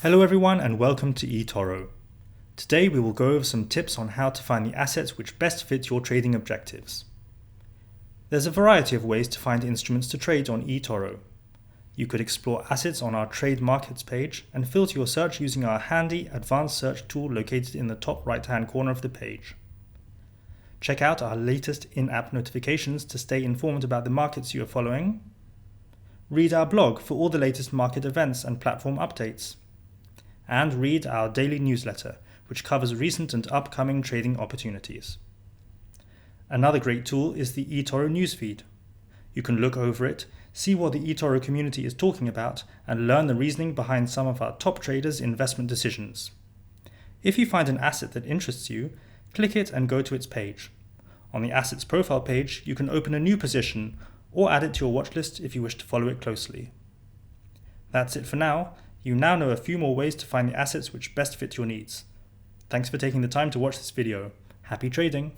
Hello everyone and welcome to eToro. Today we will go over some tips on how to find the assets which best fit your trading objectives. There's a variety of ways to find instruments to trade on eToro. You could explore assets on our Trade Markets page and filter your search using our handy advanced search tool located in the top right-hand corner of the page. Check out our latest in-app notifications to stay informed about the markets you are following. Read our blog for all the latest market events and platform updates. And read our daily newsletter, which covers recent and upcoming trading opportunities. Another great tool is the eToro newsfeed. You can look over it, see what the eToro community is talking about, and learn the reasoning behind some of our top traders' investment decisions. If you find an asset that interests you, click it and go to its page. On the asset's profile page, you can open a new position or add it to your watch list if you wish to follow it closely. That's it for now. You now know a few more ways to find the assets which best fit your needs. Thanks for taking the time to watch this video. Happy trading!